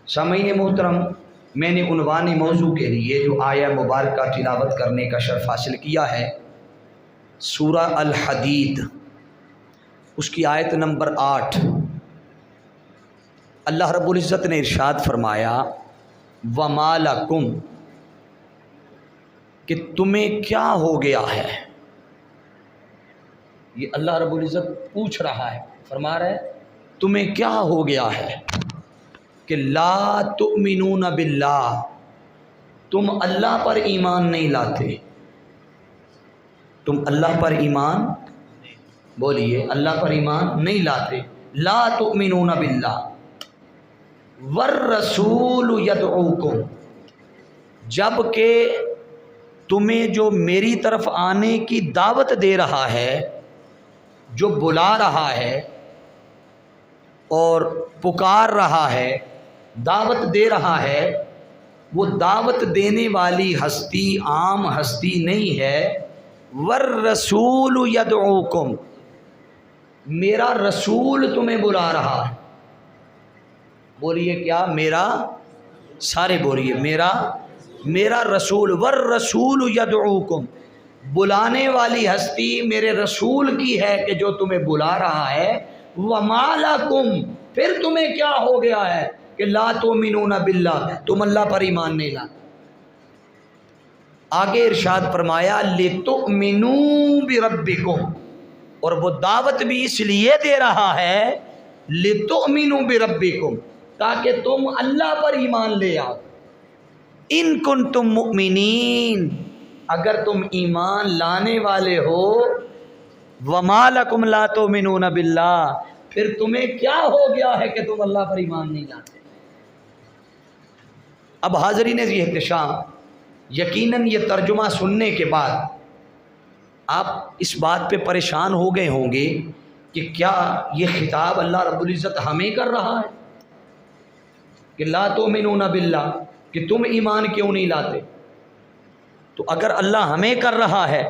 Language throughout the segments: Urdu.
سامعین محترم، میں نے عنوانی موضوع کے لیے جو آیہ مبارکہ تلاوت کرنے کا شرف حاصل کیا ہے سورہ الحدید، اس کی آیت نمبر 8۔ اللہ رب العزت نے ارشاد فرمایا وَمَا لَكُمْ، کہ تمہیں کیا ہو گیا ہے۔ یہ اللہ رب العزت پوچھ رہا ہے، فرما رہا ہے تمہیں کیا ہو گیا ہے کہ لا تؤمنون باللہ، تم اللہ پر ایمان نہیں لاتے۔ تم اللہ پر ایمان، بولیے اللہ پر ایمان نہیں لاتے۔ لا تؤمنون باللہ والرسول یدعوکم، جب کہ تمہیں جو میری طرف آنے کی دعوت دے رہا ہے، جو بلا رہا ہے اور پکار رہا ہے، دعوت دے رہا ہے، وہ دعوت دینے والی ہستی عام ہستی نہیں ہے۔ والرسول یدعوکم، میرا رسول تمہیں بلا رہا ہے۔ بولیے کیا؟ میرا، سارے بولیے میرا رسول۔ والرسول یدعوکم، بلانے والی ہستی میرے رسول کی ہے کہ جو تمہیں بلا رہا ہے۔ وما لکم، پھر تمہیں کیا ہو گیا ہے کہ لا تؤمنون باللہ، تم اللہ پر ایمان نہیں لاتے۔ آگے ارشاد فرمایا لتؤمنوا بربکم، اور وہ دعوت بھی اس لیے دے رہا ہے لتؤمنوا بربکم، تاکہ تم اللہ پر ایمان لے آؤ۔ ان کنتم مؤمنین، اگر تم ایمان لانے والے ہو۔ وما لکم لا تؤمنون باللہ، پھر تمہیں کیا ہو گیا ہے کہ تم اللہ پر ایمان نہیں لاتے۔ اب حاضرین ذی احتشام، یقیناً یہ ترجمہ سننے کے بعد آپ اس بات پہ پریشان ہو گئے ہوں گے کہ کیا یہ خطاب اللہ رب العزت ہمیں کر رہا ہے کہ لا تؤمنون باللہ، کہ تم ایمان کیوں نہیں لاتے؟ تو اگر اللہ ہمیں کر رہا ہے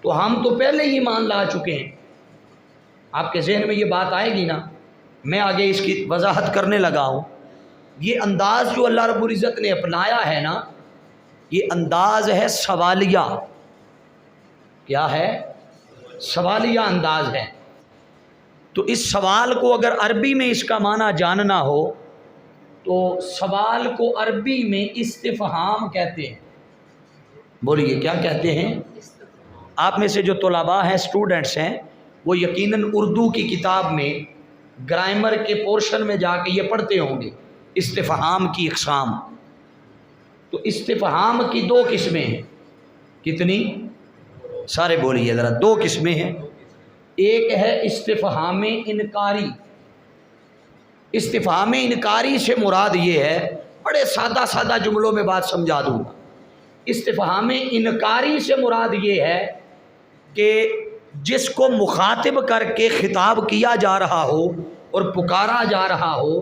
تو ہم تو پہلے ہی ایمان لا چکے ہیں۔ آپ کے ذہن میں یہ بات آئے گی نا، میں آگے اس کی وضاحت کرنے لگا ہوں۔ یہ انداز جو اللہ رب العزت نے اپنایا ہے نا، یہ انداز ہے سوالیہ۔ کیا ہے؟ سوالیہ انداز ہے۔ تو اس سوال کو اگر عربی میں اس کا معنی جاننا ہو تو سوال کو عربی میں استفہام کہتے ہیں۔ بولیے کیا کہتے ہیں؟ آپ میں سے جو طلباء ہیں، اسٹوڈنٹس ہیں، وہ یقیناً اردو کی کتاب میں گرامر کے پورشن میں جا کے یہ پڑھتے ہوں گے استفہام کی اقسام۔ تو استفہام کی دو قسمیں ہیں۔ کتنی؟ سارے بولیے ذرا، دو قسمیں ہیں۔ ایک ہے استفہام انکاری۔ استفہام انکاری سے مراد یہ ہے، بڑے سادہ جملوں میں بات سمجھا دوں گا۔ استفہام انکاری سے مراد یہ ہے کہ جس کو مخاطب کر کے خطاب کیا جا رہا ہو اور پکارا جا رہا ہو،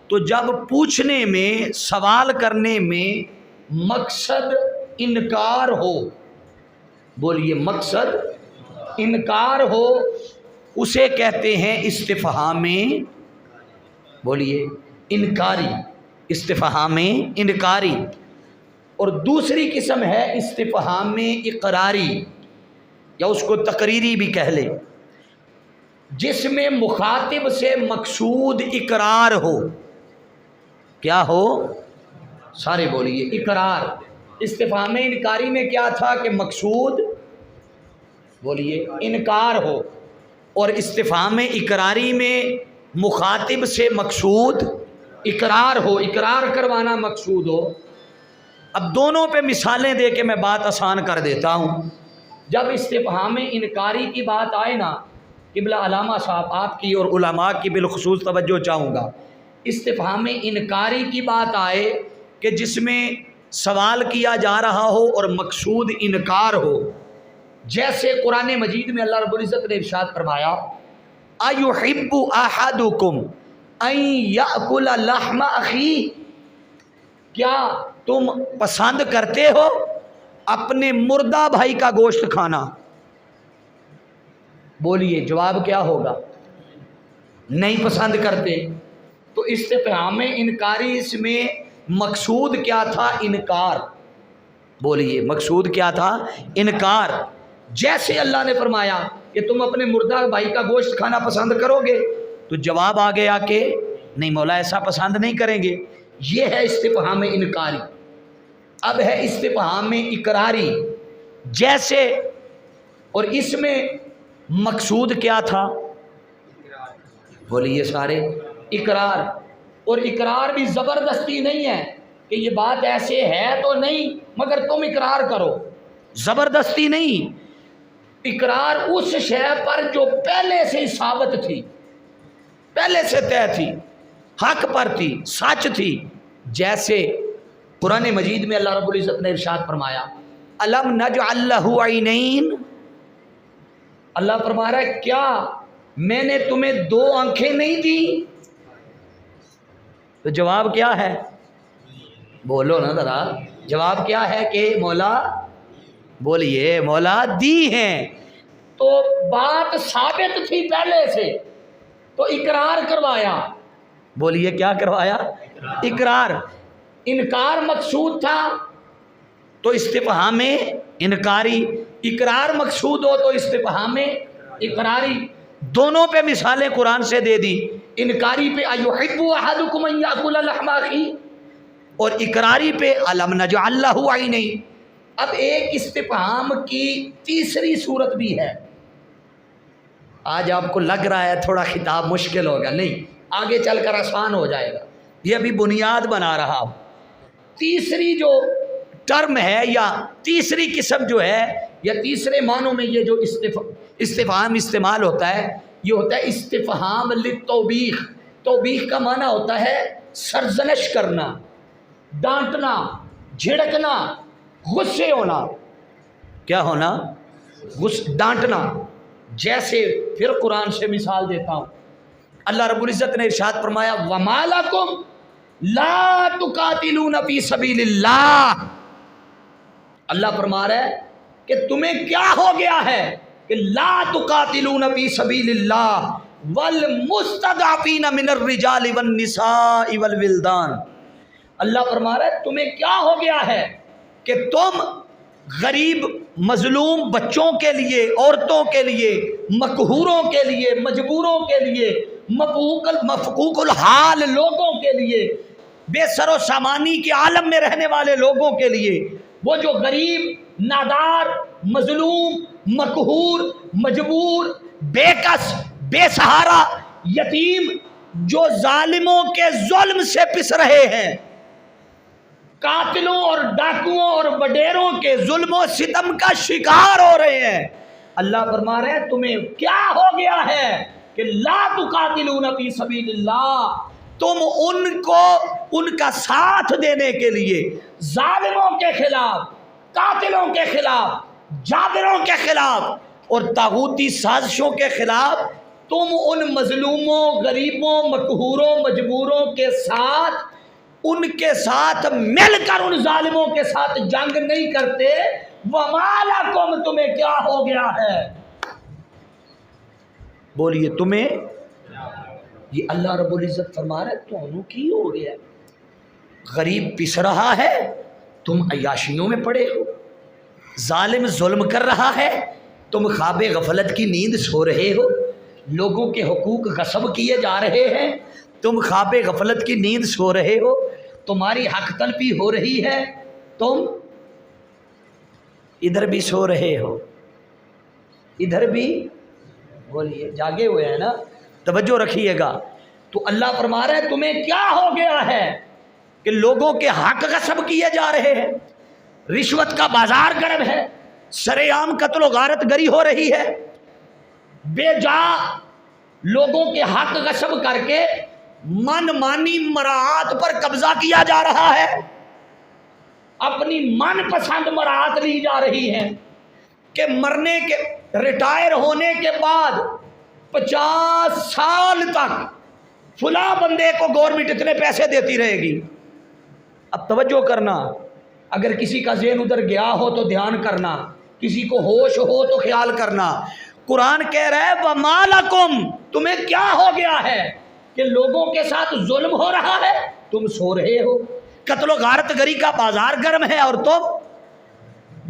تو جب پوچھنے میں، سوال کرنے میں مقصد انکار ہو، بولیے مقصد انکار ہو، اسے کہتے ہیں استفہام، بولیے انکاری، استفہام انکاری۔ اور دوسری قسم ہے استفہام اقراری، یا اس کو تقریری بھی کہہ لیں، جس میں مخاطب سے مقصود اقرار ہو۔ کیا ہو؟ سارے بولیے اقرار۔ استفہام انکاری میں کیا تھا کہ مقصود، بولیے انکار ہو، اور استفہام اقراری میں مخاطب سے مقصود اقرار ہو، اقرار کروانا مقصود ہو۔ اب دونوں پہ مثالیں دے کے میں بات آسان کر دیتا ہوں۔ جب استفہام انکاری کی بات آئے نا، قبلہ علامہ صاحب آپ کی اور علماء کی بالخصوص توجہ چاہوں گا، استفہام انکاری کی بات آئے کہ جس میں سوال کیا جا رہا ہو اور مقصود انکار ہو، جیسے قرآن مجید میں اللہ رب العزت نے ارشاد فرمایا اَيُحِبُّ أَحَدُكُمْ أَن يَأْكُلَ لَحْمَ أَخِيهِ، کیا تم پسند کرتے ہو اپنے مردہ بھائی کا گوشت کھانا؟ بولیے جواب کیا ہوگا؟ نہیں پسند کرتے۔ تو استفہام انکاری اس میں مقصود کیا تھا؟ انکار. بولیے مقصود کیا تھا؟ انکار. جیسے اللہ نے فرمایا کہ تم اپنے مردہ بھائی کا گوشت کھانا پسند کرو گے، تو جواب آ گیا کہ نہیں مولا ایسا پسند نہیں کریں گے. یہ ہے استفہام انکاری. اب ہے استفہام اقراری. جیسے اور اس میں مقصود کیا تھا؟ بولیے سارے اقرار. اور اقرار بھی زبردستی نہیں ہے کہ یہ بات ایسے ہے تو نہیں مگر تم اقرار کرو، زبردستی نہیں. اقرار اس شے پر جو پہلے سے ثابت تھی، پہلے سے طے تھی، حق پر تھی، سچ تھی. جیسے قرآن مجید میں اللہ رب العزت نے ارشاد فرمایا الم نجعل لہ عینین. اللہ فرما رہا ہے کیا میں نے تمہیں 2 آنکھیں نہیں دی؟ تو جواب کیا ہے؟ بولو نا ذرا، جواب کیا ہے کہ مولا، بولیے مولا دی ہیں. تو بات ثابت تھی پہلے سے تو اقرار کروایا. بولیے کیا کروایا؟ اقرار. انکار مقصود تھا تو استفہام انکاری، اقرار مقصود ہو تو استفہام اقراری. دونوں پہ مثالیں قرآن سے دے دی. انکاری پہ ایحب احدکم ان یاکل لحم اخیہ، اور اقراری پہ الم نجعل لہ عینین. اب ایک استفہام کی تیسری صورت بھی ہے. آج آپ کو لگ رہا ہے تھوڑا خطاب مشکل ہوگا، نہیں آگے چل کر آسان ہو جائے گا. یہ ابھی بنیاد بنا رہا ہوں. تیسری جو ٹرم ہے یا تیسری قسم جو ہے یا تیسرے معنوں میں یہ جو استفہام استعمال ہوتا ہے یہ ہوتا ہے استفہام للتوبیخ. توبیخ کا معنی ہوتا ہے سرزنش کرنا، ڈانٹنا، جھڑکنا، غصے ہونا. کیا ہونا؟ ڈانٹنا. جیسے پھر قرآن سے مثال دیتا ہوں. اللہ رب العزت نے ارشاد فرمایا وَمَا لَكُمْ لَا تُقَاتِلُونَ فِي سَبِيلِ اللَّهِ. اللہ فرما رہا ہے کہ تمہیں کیا ہو گیا ہے کہ لا تقاتلون فی سبیل اللہ والمستضعفین من الرجال والنساء والولدان. اللہ فرما رہا ہے تمہیں کیا ہو گیا ہے کہ تم غریب مظلوم بچوں کے لیے، عورتوں کے لیے، مقہوروں کے لیے، مجبوروں کے لیے، مفقوق الحال لوگوں کے لیے، بے سر و سامانی کے عالم میں رہنے والے لوگوں کے لیے، وہ جو غریب، نادار، مظلوم، مقہور، مجبور، بے کس، بے سہارا، یتیم، جو ظالموں کے ظلم سے پس رہے ہیں، قاتلوں اور ڈاکوؤں اور وڈیروں کے ظلم و ستم کا شکار ہو رہے ہیں. اللہ فرما رہے ہیں تمہیں کیا ہو گیا ہے کہ لا تقاتلون فی سبیل اللہ، تم ان کو ان کا ساتھ دینے کے لیے ظالموں کے خلاف، قاتلوں کے خلاف، جابروں کے خلاف اور طاغوتی سازشوں کے خلاف تم ان مظلوموں، غریبوں، مقہوروں، مجبوروں کے ساتھ، ان کے ساتھ مل کر ان ظالموں کے ساتھ جنگ نہیں کرتے. وَمَا لَكُمْ تمہیں کیا ہو گیا ہے؟ بولیے تمہیں. یہ اللہ رب العزت فرما رہا ہے تمہیں کی ہو گیا؟ غریب پس رہا ہے تم عیاشیوں میں پڑے ہو، ظالم ظلم کر رہا ہے تم خواب غفلت کی نیند سو رہے ہو، لوگوں کے حقوق غصب کیے جا رہے ہیں تم خواب غفلت کی نیند سو رہے ہو، تمہاری حق طلبی ہو رہی ہے تم ادھر بھی سو رہے ہو ادھر بھی. بولیے جاگے ہوئے ہیں نا، توجہ رکھیے گا. تو اللہ فرما رہا ہے تمہیں کیا ہو گیا ہے کہ لوگوں کے حق غصب کیے جا رہے ہیں، رشوت کا بازار گرم ہے، سرے عام قتل و غارت گری ہو رہی ہے، بے جا لوگوں کے حق غصب کر کے من مانی مراعات پر قبضہ کیا جا رہا ہے، اپنی من پسند مراعات لی جا رہی ہے کہ مرنے کے، ریٹائر ہونے کے بعد 50 سال تک فلاں بندے کو گورنمنٹ اتنے پیسے دیتی رہے گی. اب توجہ کرنا، اگر کسی کا ذہن ادھر گیا ہو تو دھیان کرنا، کسی کو ہوش ہو تو خیال کرنا. قرآن کہہ رہا ہے وَمَا لَكُمْ تمہیں کیا ہو گیا ہے کہ لوگوں کے ساتھ ظلم ہو رہا ہے تم سو رہے ہو، قتل و غارت گری کا بازار گرم ہے اور تم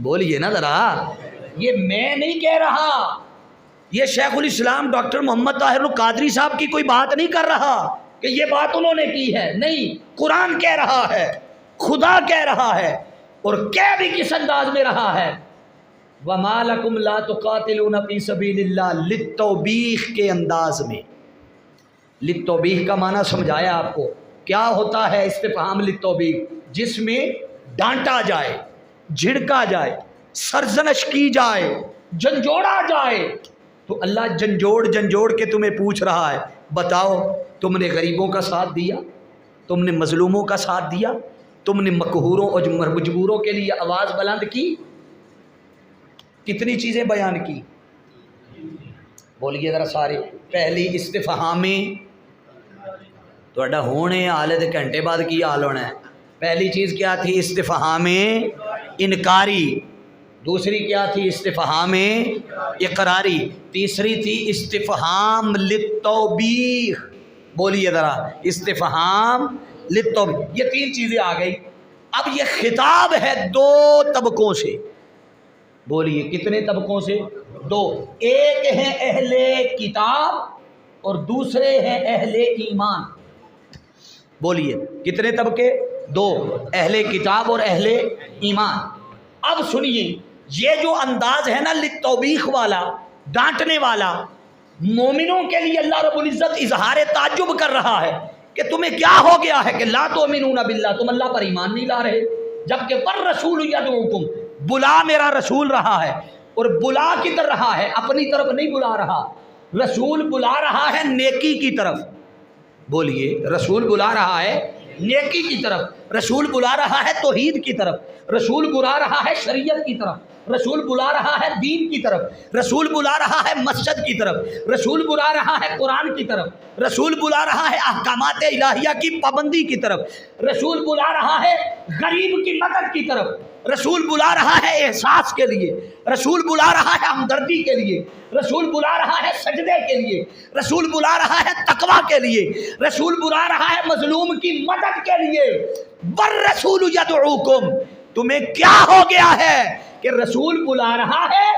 بولیے نا ذرا، یہ میں نہیں کہہ رہا، یہ شیخ الاسلام ڈاکٹر محمد طاہر القادری صاحب کی کوئی بات نہیں کر رہا کہ یہ بات انہوں نے کی ہے، نہیں، قرآن کہہ رہا ہے، خدا کہہ رہا ہے، اور کہہ بھی کس انداز میں رہا ہے، وَمَا لَكُمْ لَا تُقَاتِلُونَ فِي سَبِيلِ اللَّهِ، لِلتَّوْبِیخ کے انداز میں۔ لِلتَّوْبِیخ کا معنی سمجھایا آپ کو، کیا ہوتا ہے استفہام لِلتَّوْبِیخ؟ جس میں ڈانٹا جائے، جھڑکا جائے، سرزنش کی جائے، جھنجھوڑا جائے، تو اللہ جھنجھوڑ کے تمہیں پوچھ رہا ہے، بتاؤ تم نے غریبوں کا ساتھ دیا، تم نے مظلوموں کا ساتھ دیا، تم نے مقہوروں اور مجبوروں کے لیے آواز بلند کی، کتنی چیزیں بیان کی، بولیے ذرا سارے۔ پہلی استفہام تھوڑا ہونے آلے دے گھنٹے بعد کی حال ہونا ہے، پہلی چیز کیا تھی؟ استفہام انکاری، دوسری کیا تھی؟ استفہام اقراری، تیسری تھی استفہام للتوبیخ، بولیے ذرا استفہام للتوبیخ، یہ تین چیزیں آ گئی۔ اب یہ خطاب ہے دو طبقوں سے، بولیے کتنے طبقوں سے؟ دو، ایک ہیں اہل کتاب اور دوسرے ہیں اہل ایمان، بولیے کتنے طبقے؟ دو، اہل کتاب اور اہل ایمان۔ اب سنیے، یہ جو انداز ہے نا للتوبیخ والا، ڈانٹنے والا، مومنوں کے لیے اللہ رب العزت اظہار تعجب کر رہا ہے کہ تمہیں کیا ہو گیا ہے کہ لا تؤمنون باللہ، تم اللہ پر ایمان نہیں لا رہے، جبکہ والرسول یدعوکم، بلا میرا رسول رہا ہے، اور بلا کدھر رہا ہے؟ اپنی طرف نہیں بلا رہا، رسول بلا رہا ہے نیکی کی طرف، بولیے رسول بلا رہا ہے نیکی کی طرف، رسول بلا رہا ہے توحید کی طرف، رسول بلا رہا ہے شریعت کی طرف، رسول بلا رہا ہے دین کی طرف، رسول بلا رہا ہے مسجد کی طرف، رسول بلا رہا ہے قرآن کی طرف، رسول بلا رہا ہے احکامات الہیہ کی پابندی کی طرف، رسول بلا رہا ہے غریب کی مدد کی طرف، رسول بلا رہا ہے احساس کے لیے، رسول بلا رہا ہے ہمدردی کے لیے، رسول بلا رہا ہے سجدے کے لیے، رسول بلا رہا ہے تقویٰ کے لیے، رسول بلا رہا ہے مظلوم کی مدد کے لیے۔ والرسول یدعوکم، تمہیں کیا ہو گیا ہے کہ رسول بلا رہا ہے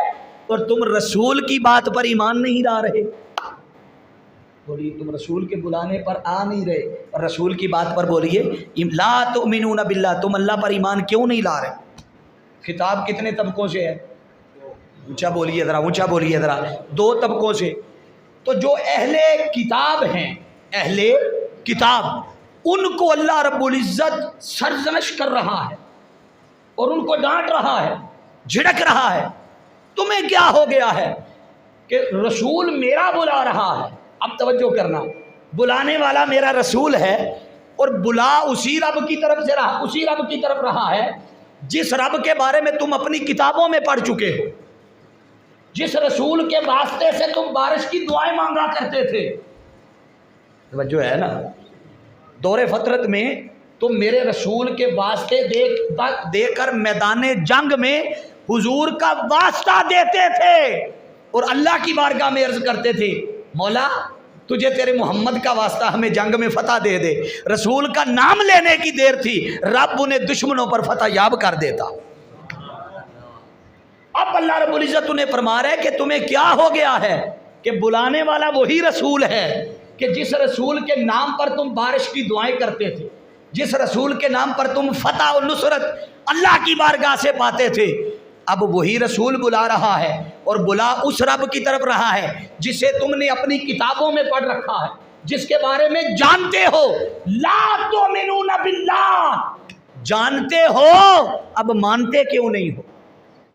اور تم رسول کی بات پر ایمان نہیں لا رہے؟ بولیے تم رسول کے بلانے پر آ نہیں رہے اور رسول کی بات پر بولیے لا تؤمنون باللہ، تم اللہ پر ایمان کیوں نہیں لا رہے؟ خطاب کتنے طبقوں سے ہے؟ اونچا بولیے ذرا، اونچا بولیے ذرا، دو طبقوں سے۔ تو جو اہل کتاب ہیں، اہل کتاب، ان کو اللہ رب العزت سرزنش کر رہا ہے اور ان کو ڈانٹ رہا ہے، جھڑک رہا ہے، تمہیں کیا ہو گیا ہے کہ رسول میرا بلا رہا ہے؟ اب توجہ کرنا، بلانے والا میرا رسول ہے اور بلا اسی رب کی طرف سے رہا، اسی رب کی طرف رہا ہے جس رب کے بارے میں تم اپنی کتابوں میں پڑھ چکے ہو، جس رسول کے واسطے سے تم بارش کی دعائیں مانگا کرتے تھے۔ توجہ ہے نا، دور فترت میں تم میرے رسول کے واسطے دے کر میدان جنگ میں حضور کا واسطہ دیتے تھے اور اللہ کی بارگاہ میں عرض کرتے تھے مولا تجھے تیرے محمد کا واسطہ ہمیں جنگ میں فتح دے دے۔ رسول کا نام لینے کی دیر تھی، رب انہیں دشمنوں پر فتح یاب کر دیتا۔ اب اللہ رب العزت انہیں فرما رہے کہ تمہیں کیا ہو گیا ہے کہ بلانے والا وہی رسول ہے کہ جس رسول کے نام پر تم بارش کی دعائیں کرتے تھے، جس رسول کے نام پر تم فتح و نصرت اللہ کی بارگاہ سے پاتے تھے، اب وہی رسول بلا رہا ہے اور بلا اس رب کی طرف رہا ہے جسے تم نے اپنی کتابوں میں پڑھ رکھا ہے، جس کے بارے میں جانتے ہو۔ لا تؤمنون باللہ، جانتے ہو اب مانتے کیوں نہیں ہو؟